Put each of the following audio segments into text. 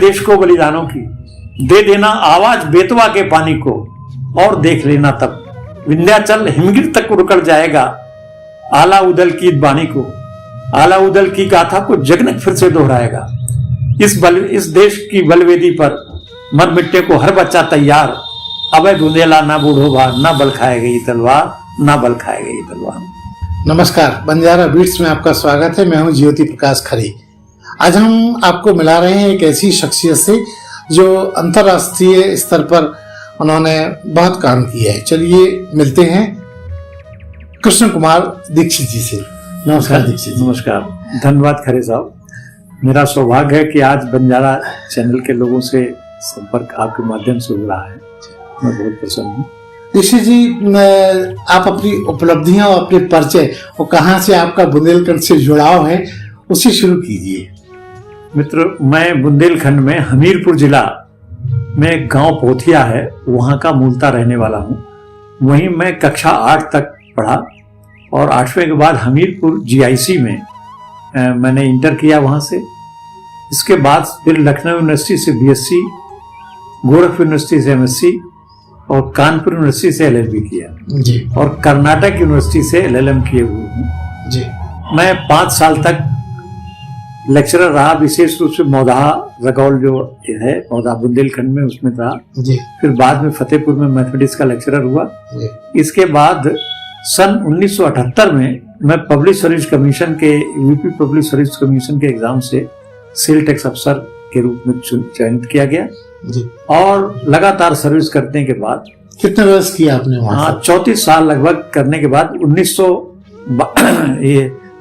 देश को बलिदानों की, दे देना आवाज बेतवा के पानी को, और देख लेना तब विंध्याचल हिमगिर तक उड़कर जाएगा आला उदल की बानी को, आला उदल की गाथा को जगनक फिर से दोहराएगा। इस देश की बलवेदी पर मर मिटने को हर बच्चा तैयार, अबे बुंदेला ना बूढ़ो भार, ना बल खाएगा ये तलवार, ना बल खाएगा ये तलवार। नमस्कार, बंजारा बीट्स में आपका स्वागत है। मैं हूं ज्योति प्रकाश खरे। आज हम आपको मिला रहे हैं एक ऐसी शख्सियत से जो अंतर्राष्ट्रीय स्तर पर उन्होंने बहुत काम किया है। चलिए मिलते हैं कृष्ण कुमार दीक्षित जी से। नमस्कार दीक्षित जी। नमस्कार, धन्यवाद खरे साहब। मेरा सौभाग्य है कि आज बंजारा चैनल के लोगों से संपर्क आपके माध्यम से हो रहा है। मैं बहुत प्रसन्न हूँ। दीक्षित जी, आप अपनी उपलब्धियां और अपने परिचय और कहाँ से आपका बुंदेलखंड से जुड़ाव है उसे शुरू कीजिए। मित्र, मैं बुंदेलखंड में हमीरपुर जिला में गांव पोथिया है, वहाँ का मूलतः रहने वाला हूँ। वहीं मैं कक्षा 8 तक पढ़ा और 8वें के बाद हमीरपुर GIC में मैंने इंटर किया वहाँ से। इसके बाद फिर लखनऊ यूनिवर्सिटी से BSc, गोरखपुर यूनिवर्सिटी से MSc और कानपुर यूनिवर्सिटी से LLB किया जी, और कर्नाटक यूनिवर्सिटी से LLM किए हुए हूँ जी। मैं 5 साल तक लेक्चरर रहा, विशेष रूप से मौदाहा रगौल जो है मौदाहा बुंदेलखंड में, उसमें रहा जी। फिर बाद में फतेहपुर में मैथमेटिक्स का लेक्चरर हुआ जी। इसके बाद सन 1978 में मैं पब्लिक सर्विस कमीशन के यूपी पब्लिक सर्विस कमीशन के एग्जाम से सेल टैक्स अफसर के रूप में चयनित किया गया जी। और लगातार सर्विस करने के बाद कितने वर्ष किया आपने वहाँ? 34 साल लगभग करने के बाद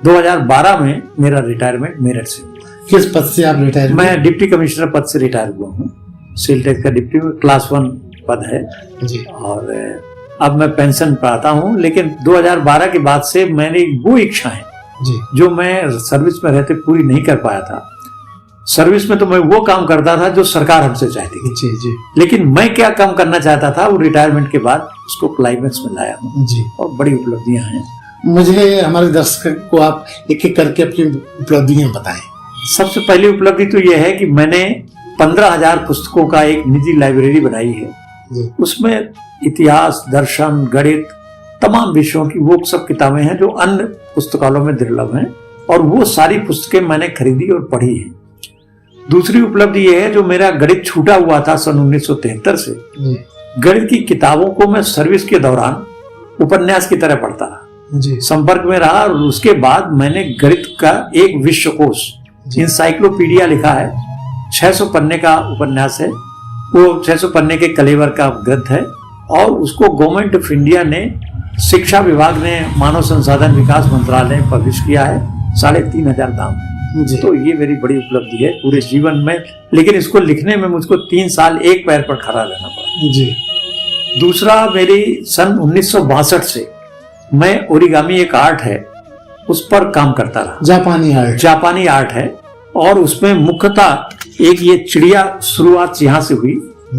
2012 में मेरा रिटायरमेंट मेरठ से। किस पद से आप रिटायर? मैं डिप्टी कमिश्नर पद से रिटायर हुआ हूँ। सेल टैक्स का डिप्टी में क्लास 1 पद है जी। और अब मैं पेंशन पाता हूँ। लेकिन 2012 के बाद से मैंने वो इच्छाएं जी, जो मैं सर्विस में रहते पूरी नहीं कर पाया था। सर्विस में तो मैं वो काम करता था जो सरकार हमसे चाहती थी जी, जी। लेकिन मैं क्या काम करना चाहता था वो रिटायरमेंट के बाद उसको क्लाइमेक्स में लाया हूँ जी। और बड़ी उपलब्धियां हैं। मुझे हमारे दर्शक को आप एक एक करके अपनी उपलब्धियां बताएं। सबसे पहली उपलब्धि तो यह है कि मैंने 15,000 पुस्तकों का एक निजी लाइब्रेरी बनाई है जी। उसमें इतिहास, दर्शन, गणित, तमाम विषयों की वो सब किताबें हैं जो अन्य पुस्तकालयों में दुर्लभ हैं और वो सारी पुस्तकें मैंने खरीदी और पढ़ी है। दूसरी उपलब्धि यह है जो मेरा गणित छूटा हुआ था सन 1973 से, गणित की किताबों को मैं सर्विस के दौरान उपन्यास की तरह पढ़ता रहा जी। संपर्क में रहा और उसके बाद मैंने गणित का एक विश्वकोश इंसाइक्लोपीडिया लिखा है। 600 पन्ने का उपन्यास है वो, 600 पन्ने के कलेवर का ग्रंथ है और उसको गवर्नमेंट ऑफ इंडिया ने, शिक्षा विभाग ने, मानव संसाधन विकास मंत्रालय ने पब्लिश किया है। 3,500 दाम है जी। तो ये मेरी बड़ी उपलब्धि है पूरे जीवन में। लेकिन इसको लिखने में मुझको 3 साल एक पैर पर खड़ा रहना पड़ा जी। दूसरा, मेरी सन 1962 से मैं ओरिगामी एक आर्ट है उस पर काम करता रहा। जापानी आर्ट है और उसमें मुख्यतः एक ये चिड़िया शुरुआत यहाँ से हुई।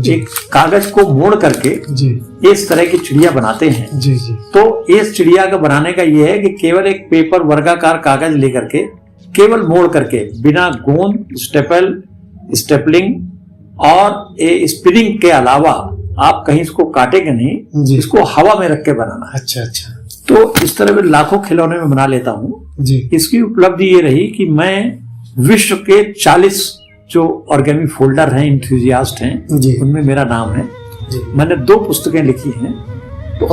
एक कागज को मोड़ करके जी। इस तरह की चिड़िया बनाते हैं जी, जी। तो इस चिड़िया का बनाने का ये है कि केवल एक पेपर वर्गाकार कागज लेकर के केवल मोड़ करके बिना गोंद, स्टेपलिंग और स्पिनिंग के अलावा आप कहीं इसको काटेंगे नहीं, इसको हवा में रख के बनाना है। अच्छा अच्छा। तो इस तरह मैं लाखों खिलौने में बना लेता हूँ जी। इसकी उपलब्धि ये रही कि मैं विश्व के 40 जो ऑर्गेमी फोल्डर हैं, इंथुजियास्ट हैं जी। उनमें मेरा नाम है जी। मैंने 2 पुस्तकें लिखी हैं तो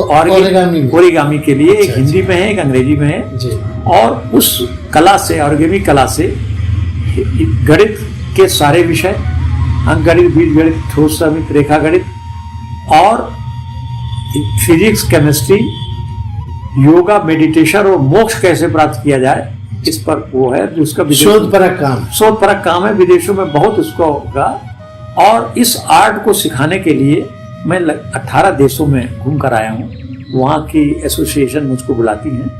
ओरिगामी के लिए, एक हिंदी में है एक अंग्रेजी में है जी। और उस कला से, ऑर्गेमी कला से गणित के सारे विषय, अंकगणित, बीजगणित, ठोस समित, रेखा गणित और फिजिक्स, केमिस्ट्री, योगा, मेडिटेशन और मोक्ष कैसे प्राप्त किया जाए इस पर वो है जो उसका शोधपरक काम है। विदेशों में बहुत उसका होगा और इस आर्ट को सिखाने के लिए मैं 18 देशों में घूम कर आया हूँ। वहाँ की एसोसिएशन मुझको बुलाती हैं।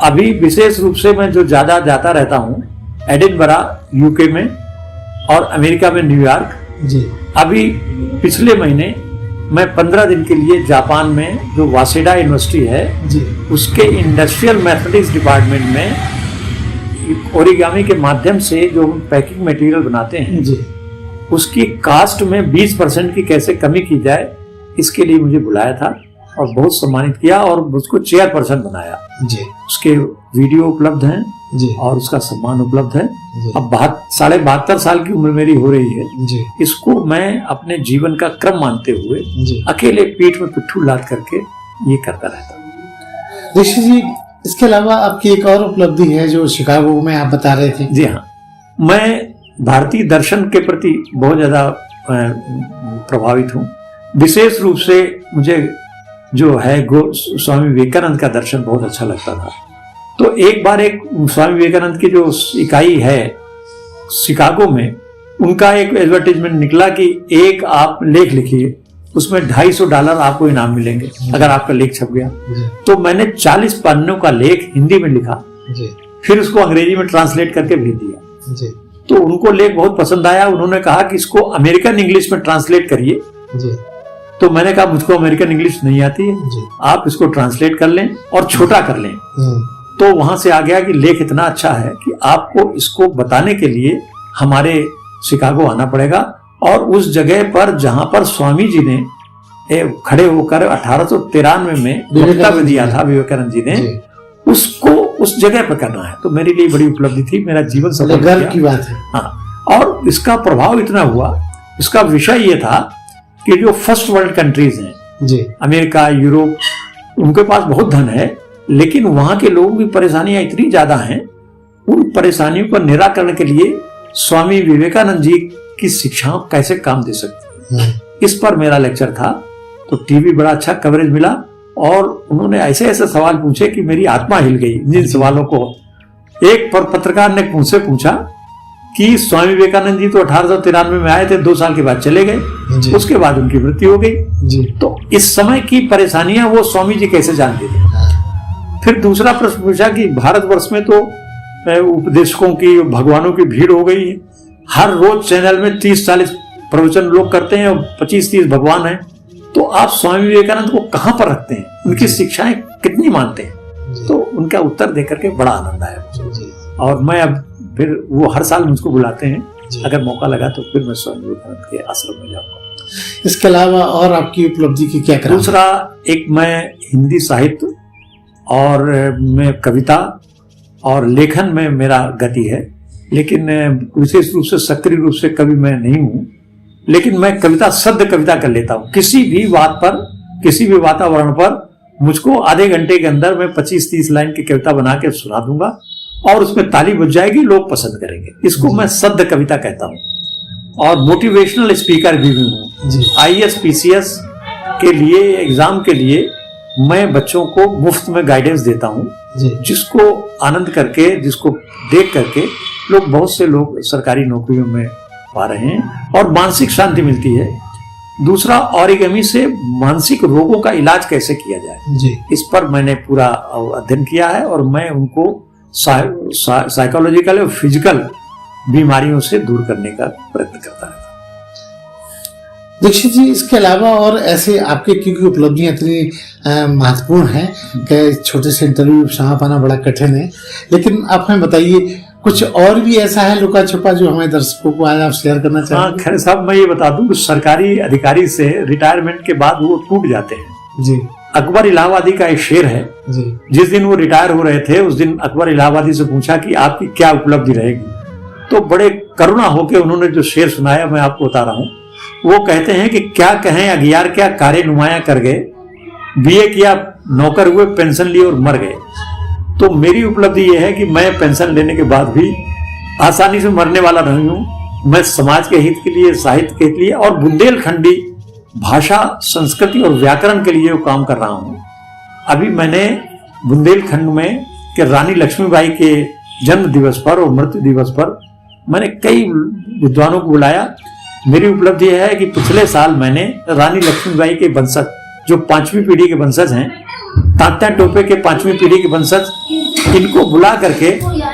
अभी विशेष रूप से मैं जो ज़्यादा जाता रहता हूँ एडिनबरा यूके में और अमेरिका में न्यूयॉर्क जी। अभी पिछले महीने मैं 15 दिन के लिए जापान में जो वासेडा यूनिवर्सिटी है जी। उसके इंडस्ट्रियल मैथमेटिक्स डिपार्टमेंट में ओरिगामी के माध्यम से जो पैकिंग मटेरियल बनाते हैं जी। उसकी कास्ट में 20% की कैसे कमी की जाए, इसके लिए मुझे बुलाया था और बहुत सम्मानित किया और उसको चेयरपर्सन बनाया जी। उसके वीडियो उपलब्ध हैं जी। और उसका सम्मान उपलब्ध है। जी। अब 72 साल की उम्र मेरी हो रही है। जी। इसको मैं अपने जीवन का क्रम मानते हुए जी। अकेले पीठ में पिट्ठू लाद करके ये करता रहता हूँ। ऋषि जी, इसके अलावा आपकी एक और उपलब्धि है जो शिकागो में आप बता रहे थे। जी हाँ, मैं भारतीय दर्शन के प्रति बहुत ज्यादा प्रभावित हूँ। विशेष रूप से मुझे जो है स्वामी विवेकानंद का दर्शन बहुत अच्छा लगता था। तो एक बार एक स्वामी विवेकानंद की जो इकाई है शिकागो में, उनका एक एडवर्टाइजमेंट निकला कि एक आप लेख लिखिए, उसमें $250 आपको इनाम मिलेंगे अगर आपका लेख छप गया। तो मैंने 40 पन्नों का लेख हिंदी में लिखा जी। फिर उसको अंग्रेजी में ट्रांसलेट करके भेज दिया जी। तो उनको लेख बहुत पसंद आया। उन्होंने कहा कि इसको अमेरिकन इंग्लिश में ट्रांसलेट करिए जी। तो मैंने कहा मुझको अमेरिकन इंग्लिश नहीं आती है जी। आप इसको ट्रांसलेट कर लें और छोटा कर लें। तो वहां से आ गया कि लेख इतना अच्छा है कि आपको इसको बताने के लिए हमारे शिकागो आना पड़ेगा और उस जगह पर जहां पर स्वामी जी ने खड़े होकर 1893 में वक्तव्य दिया था विवेकानंद जी ने, उसको उस जगह पर करना है। तो मेरे लिए बड़ी उपलब्धि थी, मेरा जीवन सफल गर्व की बात है। हाँ, और इसका प्रभाव इतना हुआ, इसका विषय ये था कि जो फर्स्ट वर्ल्ड कंट्रीज हैं जी, अमेरिका, यूरोप, उनके पास बहुत धन है लेकिन वहां के लोगों की परेशानियां इतनी ज्यादा हैं, उन परेशानियों का निराकरण के लिए स्वामी विवेकानंद जी की शिक्षाओं कैसे काम दे सकती है, इस पर मेरा लेक्चर था। तो टीवी बड़ा अच्छा कवरेज मिला और उन्होंने ऐसे ऐसे सवाल पूछे कि मेरी आत्मा हिल गई जिन सवालों को। एक पत्रकार ने मुझसे पूछा कि स्वामी विवेकानंद जी तो 1893 में आए थे, 2 साल के बाद चले गए, उसके बाद उनकी मृत्यु हो गई, तो इस समय की परेशानियां वो स्वामी जी कैसे जानते थे। फिर दूसरा प्रश्न पूछा कि भारतवर्ष में तो उपदेशकों की, भगवानों की भीड़ हो गई है, हर रोज चैनल में 30-40 प्रवचन लोग करते हैं और 25-30 भगवान हैं, तो आप स्वामी विवेकानंद को कहां पर रखते हैं, उनकी शिक्षाएं कितनी मानते हैं। तो उनका उत्तर देकर के बड़ा आनंद आया मुझे। और मैं अब फिर वो हर साल मुझको बुलाते हैं, अगर मौका लगा तो फिर मैं स्वामी विवेकानंद के आश्रम में जाऊंगा। इसके अलावा और आपकी उपलब्धि की क्या करें? दूसरा, एक मैं हिंदी साहित्य और मैं कविता और लेखन में मेरा गति है, लेकिन विशेष रूप से सक्रिय रूप से कवि मैं नहीं हूँ, लेकिन मैं कविता सद्य कविता कर लेता हूँ। किसी भी बात पर, किसी भी वातावरण पर मुझको आधे घंटे के अंदर मैं 25-30 लाइन की कविता बना के सुना दूंगा और उसमें ताली बज जाएगी, लोग पसंद करेंगे। इसको मैं सद्य कविता कहता हूँ। और मोटिवेशनल स्पीकर भी हूँ। IAS PCS के लिए, एग्जाम के लिए मैं बच्चों को मुफ्त में गाइडेंस देता हूँ, जिसको आनंद करके, जिसको देख करके लोग, बहुत से लोग सरकारी नौकरियों में पा रहे हैं और मानसिक शांति मिलती है। दूसरा, ओरिगेमी से मानसिक रोगों का इलाज कैसे किया जाए, इस पर मैंने पूरा अध्ययन किया है और मैं उनको साइकोलॉजिकल और फिजिकल बीमारियों से दूर करने का प्रयत्न करता रहता हूँ। दीक्षित जी, इसके अलावा और ऐसे आपके क्योंकि उपलब्धियां इतनी महत्वपूर्ण हैं कि छोटे से इंटरव्यू में क्षमा पाना बड़ा कठिन है, लेकिन आप हमें बताइए कुछ और भी ऐसा है लुका छुपा जो हमें दर्शकों को आज आप शेयर करना चाहेंगे? हाँ, खैर साहब, मैं ये बता दूं, सरकारी अधिकारी से रिटायरमेंट के बाद वो टूट जाते हैं जी। अकबर इलाहाबादी का एक शेर है जी। जिस दिन वो रिटायर हो रहे थे, उस दिन अकबर इलाहाबादी से पूछा कि आपकी क्या उपलब्धि रहेगी, तो बड़े करुणा होकर उन्होंने जो शेर सुनाया मैं आपको बता रहा हूँ। वो कहते हैं कि क्या कहें अगियार क्या कार्य नुमाया कर गए, BA किया नौकर हुए, पेंशन लिए और मर गए। तो मेरी उपलब्धि यह है कि मैं पेंशन लेने के बाद भी आसानी से मरने वाला नहीं हूं। मैं समाज के हित के लिए, साहित्य के लिए और बुंदेलखंडी भाषा, संस्कृति और व्याकरण के लिए काम कर रहा हूं। अभी मैंने बुंदेलखंड में के रानी लक्ष्मीबाई के जन्म दिवस पर और मृत्यु दिवस पर मैंने कई विद्वानों को बुलाया। मेरी उपलब्धि यह है कि पिछले साल मैंने रानी लक्ष्मीबाई के वंशज, जो 5वीं पीढ़ी के वंशज हैं, तात्या टोपे के 5वीं पीढ़ी के वंशज, इनको बुला करके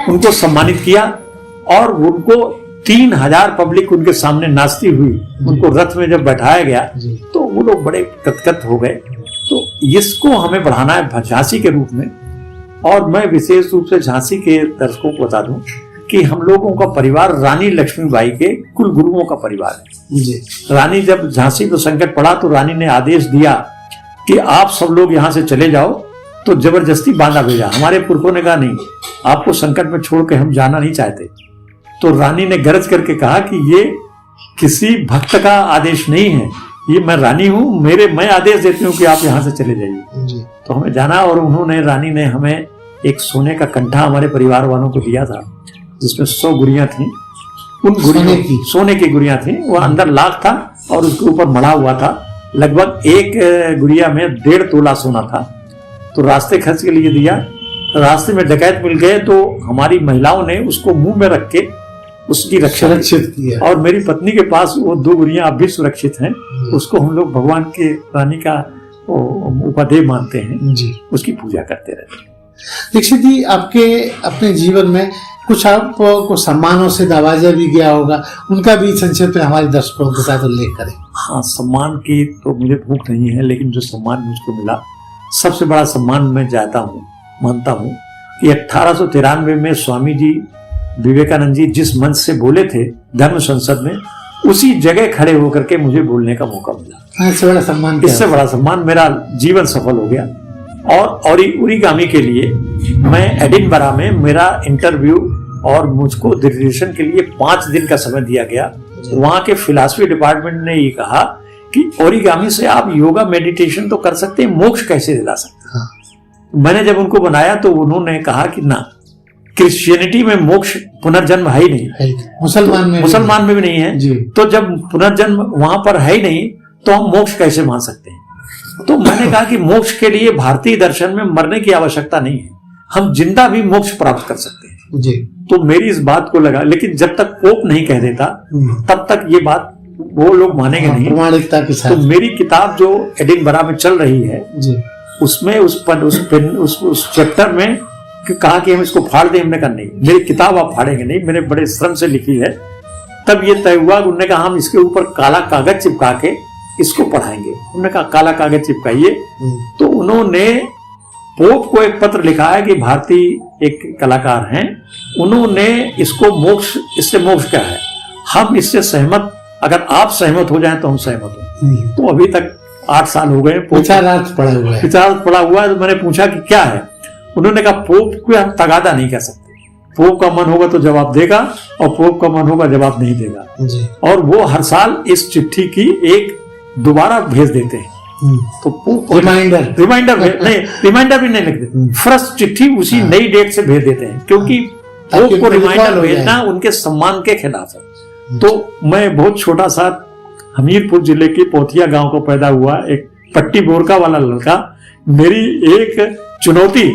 उनको सम्मानित किया और उनको 3000 पब्लिक उनके सामने नाचती हुई उनको रथ में जब बैठाया गया तो वो लोग बड़े गदगद हो गए। तो इसको हमें बढ़ाना है झांसी के रूप में। और मैं विशेष रूप से झांसी के दर्शकों को बता दूं कि हम लोगों का परिवार रानी लक्ष्मीबाई के कुल गुरुओं का परिवार है। जी। रानी जब झांसी को संकट पड़ा तो रानी ने आदेश दिया कि आप सब लोग यहाँ से चले जाओ, तो जबरदस्ती बांधा भेजा। हमारे पुरखों ने कहा नहीं, आपको संकट में छोड़ के हम जाना नहीं चाहते। तो रानी ने गरज करके कहा कि ये किसी भक्त का आदेश नहीं है, ये मैं रानी हूं, मैं आदेश देती हूँ कि आप यहाँ से चले जाइए। तो हमें जाना, और उन्होंने, रानी ने हमें एक सोने का कंठा हमारे परिवार वालों को दिया था जिसमें 100 गुड़ियां थी। उन गुड़ियों सोने की गुड़ियां थी, वो अंदर लाख था और उसके ऊपर मढ़ा हुआ था। लगभग एक गुड़िया में 1.5 तोला सोना था। तो रास्ते खर्च के लिए दिया। रास्ते में डकैत मिल गए तो हमारी महिलाओं ने उसको मुंह में रख के उसकी रक्षा सुरक्षित किया। और मेरी पत्नी के पास वो 2 गुड़ियां अब भी सुरक्षित हैं। उसको हम लोग भगवान के रानी का उपादेय मानते हैं जी, उसकी पूजा करते रहते हैं। दीक्षित जी, आपके अपने जीवन में कुछ आपको सम्मानों से नवाजा भी गया होगा, उनका भी संक्षेप में हमारे दर्शकों के साथ उल्लेख करें। हाँ, सम्मान की तो मुझे भूख नहीं है, लेकिन जो सम्मान मुझको मिला, सबसे बड़ा सम्मान मैं मानता हूँ कि 1893 में स्वामी जी विवेकानंद जी जिस मंच से बोले थे धर्म संसद में, उसी जगह खड़े होकर के मुझे बोलने का मौका मिला। इससे बड़ा सम्मान, इससे बड़ा सम्मान, मेरा जीवन सफल हो गया। और ओरिगामी के लिए मैं एडिनबरा में मेरा इंटरव्यू, और मुझको डिस्कशन के लिए 5 दिन का समय दिया गया। वहां के फिलॉसफी डिपार्टमेंट ने ये कहा कि ओरिगामी से आप योगा मेडिटेशन तो कर सकते हैं, मोक्ष कैसे दिला सकते हैं। मैंने जब उनको बनाया तो उन्होंने कहा कि ना, क्रिश्चियनिटी में मोक्ष पुनर्जन्म है ही नहीं, मुसलमान में भी नहीं है जी। तो जब पुनर्जन्म वहां पर है ही नहीं तो हम मोक्ष कैसे मान सकते हैं। तो मैंने कहा कि मोक्ष के लिए भारतीय दर्शन में मरने की आवश्यकता नहीं है, हम जिंदा भी मोक्ष प्राप्त कर सकते हैं जी। तो मेरी इस बात को लगा, लेकिन जब तक पोप नहीं कह देता तब तक ये बात वो लोग मानेंगे नहीं प्रमाणिकता के साथ। तो मेरी किताब जो एडिनबरा में चल रही है जी, उसमें उस चैप्टर में कहा कि हम इसको फाड़ दें। हमने कहा नहीं, मेरी किताब आप फाड़ेंगे नहीं, मैंने बड़े श्रम से लिखी है। तब ये तय हुआ, उन्होंने कहा हम इसके ऊपर काला कागज चिपका के इसको पढ़ाएंगे। उन्होंने कहा काला कागज चिपकाइए। तो उन्होंने पोप को एक पत्र लिखा है कि भारतीय एक कलाकार हैं, उन्होंने इसको मोक्ष, इससे मोक्ष क्या है, हम इससे सहमत, अगर आप सहमत हो जाएं तो हम सहमत हो। तो अभी तक 8 साल हो गए, विचारार्थ पड़ा हुआ है। तो मैंने पूछा कि क्या है, उन्होंने कहा पोप को हम तगादा नहीं कह सकते, पोप का मन होगा तो जवाब देगा और पोप का मन होगा जवाब नहीं देगा जी। और वो हर साल इस चिट्ठी की एक दोबारा भेज देते हैं। तो पोप रिमाइंडर भी नहीं लिखते, फर्स्ट चिट्ठी उसी नई डेट से भेज देते हैं, क्योंकि पोप को रिमाइंडर भेजना उनके सम्मान के खिलाफ है। तो मैं बहुत छोटा सा हमीरपुर जिले के पोथिया गांव को पैदा हुआ एक पट्टी बोरका वाला लड़का, मेरी एक चुनौती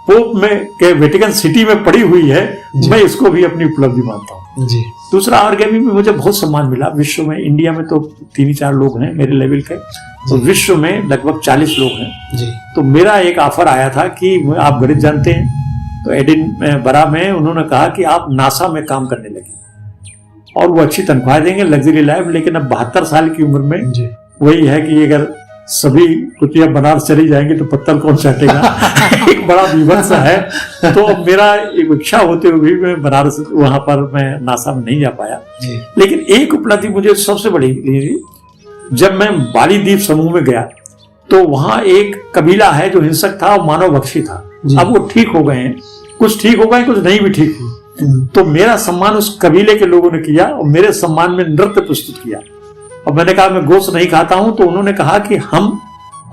पोप में के वेटिकन सिटी में पड़ी हुई है, मैं इसको भी अपनी उपलब्धि मानता हूँ जी। दूसरा ओरिगामी में मुझे बहुत सम्मान मिला विश्व में। इंडिया में तो 3-4 लोग हैं मेरे लेवल के, तो विश्व में लगभग 40 लोग हैं जी। तो मेरा एक ऑफर आया था कि आप गणित जानते हैं, तो एडिनबरा में उन्होंने कहा कि आप नासा में काम करने लगे और वो अच्छी तनख्वाह देंगे, लग्जरी लाइफ। लेकिन अब 72 साल की उम्र में वही है कि अगर सभी कुटिया बनारस चली जाएंगे तो पत्थर कौन चाटेगा। एक बड़ा विवश है। तो मेरा एक इच्छा होते हुए भी मैं बनारस, वहां पर मैं नासा में नहीं जा पाया। लेकिन एक उपलब्धि मुझे सबसे बड़ी, जब मैं बाली द्वीप समूह में गया तो वहां एक कबीला है जो हिंसक था और मानव भक्षी था। अब वो ठीक हो गए हैं, कुछ ठीक हो गए, कुछ नहीं भी ठीक हुई। तो मेरा सम्मान उस कबीले के लोगों ने किया और मेरे सम्मान में नृत्य प्रस्तुत किया। और मैंने कहा मैं गोश्त नहीं खाता हूं, तो उन्होंने कहा कि हम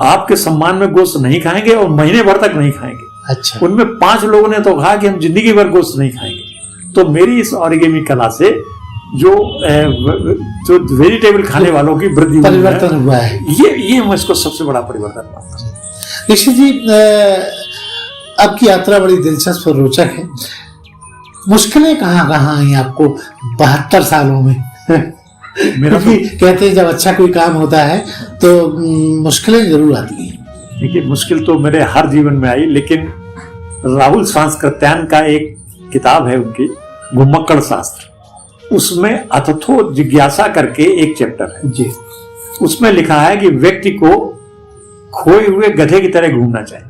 आपके सम्मान में गोश्त नहीं खाएंगे और महीने भर तक नहीं खाएंगे। अच्छा। उनमें 5 लोगों ने तो कहा कि हम जिंदगी भर गोश्त नहीं खाएंगे। तो मेरी इस ओरिगामी कला से जो वेजिटेबल खाने वालों की वृद्धि परिवर्तन हुआ है, ये मैं इसको सबसे बड़ा परिवर्तन मानता हूँ। दीक्षित जी, आपकी यात्रा बड़ी दिलचस्प और रोचक है। मुश्किलें कहाँ आई आपको 72 सालों में? मेरा तो कहते हैं जब अच्छा कोई काम होता है तो मुश्किलें जरूर आती हैं। देखिए, मुश्किल तो मेरे हर जीवन में आई, लेकिन राहुल सांस्कृत्यायन का एक किताब है उनकी, घुमक्कड़ शास्त्र, उसमें अथथो जिज्ञासा करके एक चैप्टर है जी। उसमें लिखा है कि व्यक्ति को खोए हुए गधे की तरह घूमना चाहिए।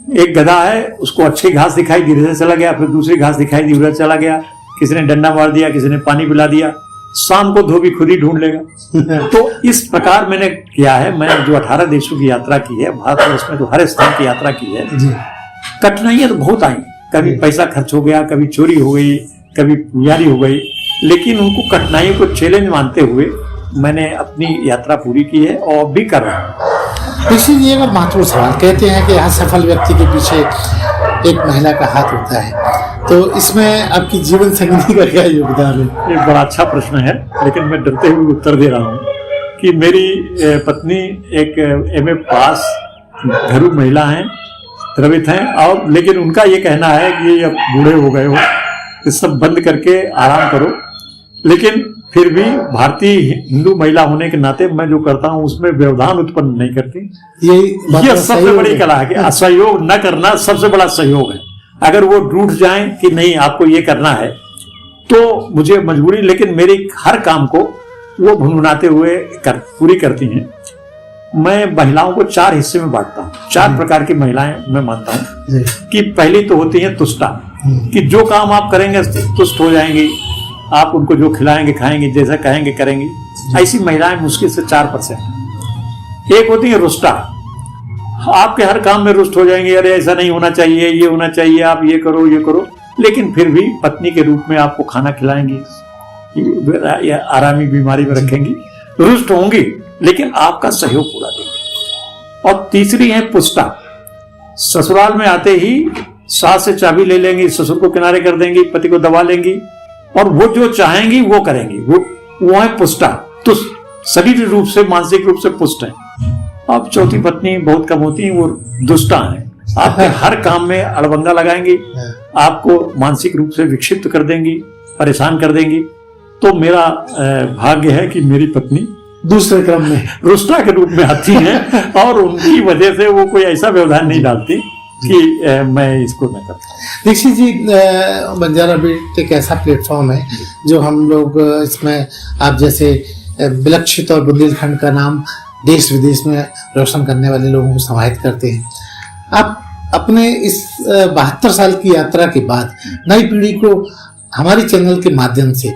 एक गधा है, उसको अच्छी घास दिखाई दी, इधर चला गया, फिर दूसरी घास दिखाई दी, उधर चला गया, किसी ने डंडा मार दिया, किसी ने पानी पिला दिया, शाम को धोबी खुद ही ढूंढ लेगा। तो इस प्रकार मैंने किया है। मैं जो 18 देशों की यात्रा की है, भारतवर्ष में तो हर स्थान की यात्रा की है। कठिनाइयां तो बहुत आई, कभी पैसा खर्च हो गया, कभी चोरी हो गई, कभी पुजारी हो गई, लेकिन उनको कठिनाइयों को चैलेंज मानते हुए मैंने अपनी यात्रा पूरी की है और भी कर रहा हूँ। इसीलिए अगर महत्वपूर्ण सवाल कहते हैं कि असफल व्यक्ति के पीछे एक महिला का हाथ होता है, तो इसमें आपकी जीवन संगनी का क्या योगदान है? एक बड़ा अच्छा प्रश्न है, लेकिन मैं डरते हुए उत्तर दे रहा हूँ कि मेरी पत्नी एक MA पास घरेलू महिला हैं, द्रवित हैं, और लेकिन उनका ये कहना है कि अब बूढ़े हो गए हो, ये सब बंद करके आराम करो। लेकिन फिर भी भारतीय हिंदू महिला होने के नाते मैं जो करता हूँ उसमें व्यवधान उत्पन्न नहीं करती। ये सबसे बड़ी कला है कि असहयोग न करना सबसे बड़ा सहयोग है। अगर वो रूठ जाएं कि नहीं आपको ये करना है, तो मुझे मजबूरी, लेकिन मेरी हर काम को वो भुनभुनाते हुए पूरी करती हैं। मैं महिलाओं को 4 हिस्से में बांटता हूँ। 4 प्रकार की महिलाएं मैं मानता हूँ कि पहली तो होती है तुष्टा, कि जो काम आप करेंगे तुष्ट हो जाएंगी, आप उनको जो खिलाएंगे खाएंगे, जैसा कहेंगे करेंगी। ऐसी महिलाएं मुश्किल से 4%। एक होती है रुष्टा, आपके हर काम में रुष्ट हो जाएंगे, अरे ऐसा नहीं होना चाहिए, ये होना चाहिए, आप ये करो ये करो, लेकिन फिर भी पत्नी के रूप में आपको खाना खिलाएंगी, आरामी बीमारी में रखेंगी, रुष्ट होंगी, लेकिन आपका सहयोग पूरा देंगे। और तीसरी है पुष्टा, ससुराल में आते ही सास से चाबी ले लेंगी, ससुर को किनारे कर देंगी, पति को दबा लेंगी, और वो जो चाहेंगी वो करेंगी। वो है पुष्टा, तुष्ट, शरीर रूप से मानसिक रूप से पुष्ट है। अब चौथी पत्नी बहुत कम होती है, वो दुष्टा है, आपके हर काम में अड़बंगा लगाएंगी, आपको मानसिक रूप से विक्षिप्त कर देंगी, परेशान कर देंगी। तो मेरा भाग्य है कि मेरी पत्नी दूसरे क्रम में रुष्टा के रूप में आती हैं, और उनकी वजह से वो कोई ऐसा व्यवधान नहीं डालती कि मैं इसको न करता। दीक्षित जी, बंजारा बीट एक ऐसा प्लेटफॉर्म है जो हम लोग इसमें आप जैसे विलक्षित और बुंदेलखंड का नाम देश विदेश में रोशन करने वाले लोगों को समाहित करते हैं। आप अपने इस 72 साल की यात्रा के बाद नई पीढ़ी को हमारे चैनल के माध्यम से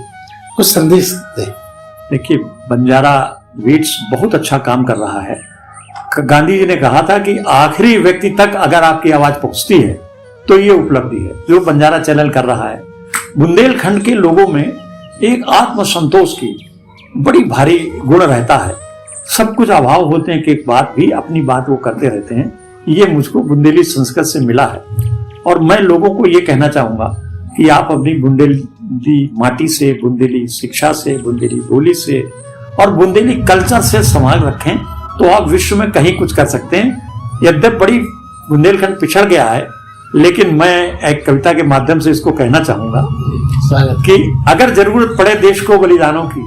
कुछ संदेश दें। देखिए, बंजारा बीट्स बहुत अच्छा काम कर रहा है। गांधी जी ने कहा था कि आखिरी व्यक्ति तक अगर आपकी आवाज पहुंचती है तो ये उपलब्धि है जो बंजारा चैनल कर रहा है। बुंदेलखंड के लोगों में एक आत्मसंतोष की बड़ी भारी गुण रहता है। सब कुछ अभाव होते हैं कि एक बात भी अपनी बात वो करते रहते हैं। ये मुझको बुंदेली संस्कृत से मिला है, और मैं लोगों को ये कहना चाहूंगा कि आप अपनी बुंदेली माटी से, बुंदेली शिक्षा से, बुंदेली बोली से और बुंदेली कल्चर से संभाल रखें तो आप विश्व में कहीं कुछ कर सकते हैं। यद्यपि बड़ी बुंदेलखंड पिछड़ गया है, लेकिन मैं एक कविता के माध्यम से इसको कहना चाहूंगा कि अगर जरूरत पड़े देश को बलिदानों की,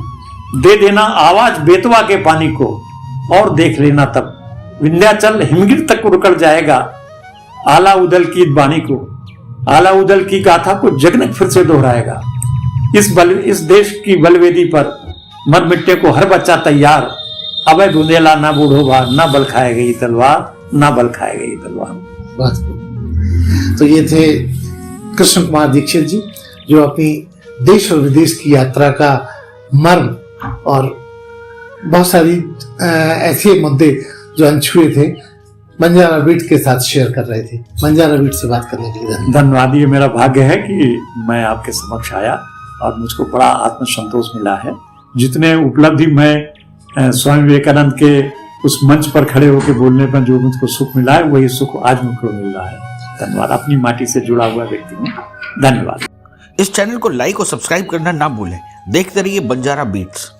दे देना आवाज बेतवा के पानी को, और देख लेना तब विंध्याचल हिमगिर तक उड़कर जाएगा। आला उदल की बाणी को, आला उदल की गाथा को जगन फिर से दोहराएगा। इस देश की बलवेदी पर मर मिट्टे को हर बच्चा तैयार। अबे बुंदेला ना बूढ़ो भार, ना बल खाए गई तलवार, ना बल खाए गई तलवार। तो ये थे कृष्ण कुमार दीक्षित जी, जो अपनी देश और विदेश की यात्रा का मर्म और बहुत सारी ऐसे मुद्दे जो अनछुए थे बंजारा बीट के साथ शेयर कर रहे थे। बंजारा बीट से बात करने के लिए धन्यवाद। ये मेरा भाग्य है कि मैं आपके समक्ष आया और मुझको बड़ा आत्मसंतोष मिला है। जितने उपलब्धि मैं स्वामी विवेकानंद के उस मंच पर खड़े होकर बोलने पर जो मुझको सुख मिला है, वही सुख आज मुझको मिल रहा है। धन्यवाद। अपनी माटी से जुड़ा हुआ व्यक्ति हूँ। धन्यवाद। इस चैनल को लाइक और सब्सक्राइब करना ना भूलें। देखते रहिए बंजारा बीट्स।